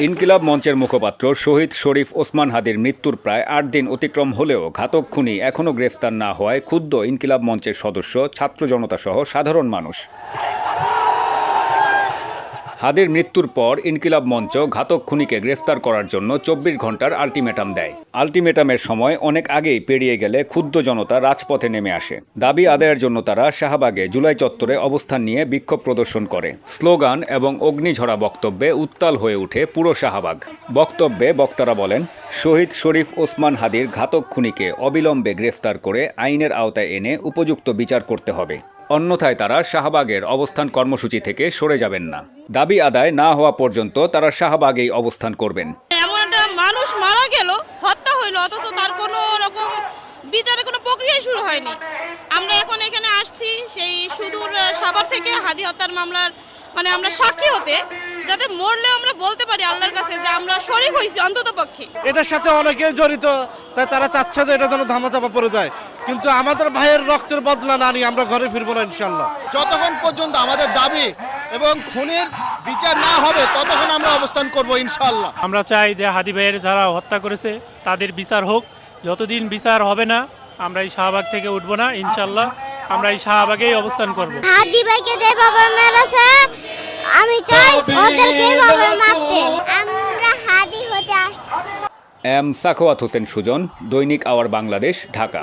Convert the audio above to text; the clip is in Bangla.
ইনকিলাব মঞ্চের মুখপাত্র শহীদ শরীফ ওসমান হাদির মৃত্যুর প্রায় ৮ দিন অতিক্রম হলেও ঘাতক খুনি এখনও গ্রেফতার না হওয়ায় ক্ষুব্ধ ইনকিলাব মঞ্চের সদস্য, ছাত্র জনতাসহ সাধারণ মানুষ। হাদির মৃত্যুর পর ইনকিলাব মঞ্চ ঘাতক খুনিকে গ্রেফতার করার জন্য ২৪ ঘন্টার আলটিমেটাম দেয়। আলটিমেটামের সময় অনেক আগেই পেরিয়ে গেলে ক্ষুব্ধ জনতা রাজপথে নেমে আসে। দাবি আদায়ের জন্য তারা শাহবাগে জুলাই চত্বরে অবস্থান নিয়ে বিক্ষোভ প্রদর্শন করে। স্লোগান এবং অগ্নিঝরা বক্তব্যে উত্তাল হয়ে ওঠে পুরো শাহবাগ। বক্তব্যে বক্তারা বলেন, শহীদ শরীফ ওসমান হাদির ঘাতক খুনিকে অবিলম্বে গ্রেফতার করে আইনের আওতায় এনে উপযুক্ত বিচার করতে হবে। অন্যথায় তারা শাহবাগের অবস্থান কর্মসূচি থেকে সরে যাবেন না। দাবি আদায় না হওয়া পর্যন্ত তারা শাহবাগেই অবস্থান করবেন। এমন একটা মানুষ মারা গেল, হত্যা হইল, অথচ তার কোনো রকম বিচারের কোনো প্রক্রিয়া শুরু হয়নি। আমরা এখন এখানে আসছি সেই সুদূর সাভার থেকে হাদি হত্যার মামলার আমরা সাক্ষী হতে, যাতে মরলে আমরা বলতে পারি আল্লাহর কাছে যে আমরা শরীক হয়েছি অন্তত পক্ষে। এটার সাথে অনেকে জড়িত, তাই তারা চাচ্ছে যে এটা যেন ধামাচাপা পড়ে যায়, কিন্তু আমাদের ভাইয়ের রক্তের বদলা না নিয়ে আমরা ঘরে ফিরবো না ইনশাল্লাহ। যতক্ষণ পর্যন্ত আমাদের দাবি এবং খুনের বিচার না হবে ততক্ষণ আমরা অবস্থান করব ইনশাল্লাহ। আমরা চাই যে হাদি ভাইয়ের যারা হত্যা করেছে তাদের বিচার হোক। যতদিন বিচার হবে না আমরা এই শাহবাগ থেকে উঠবো না ইনশাল্লাহ। আমরা এই শাহবাগেই অবস্থান করব। হাদি ভাইকে যেভাবে মেরেছে আমি চাই ওদেরকে এইভাবে মারতে। আমরা হাদি হতে আসছি। এম সাখাওয়াত হোসেন সুজন, দৈনিক আওয়ার বাংলাদেশ, ঢাকা।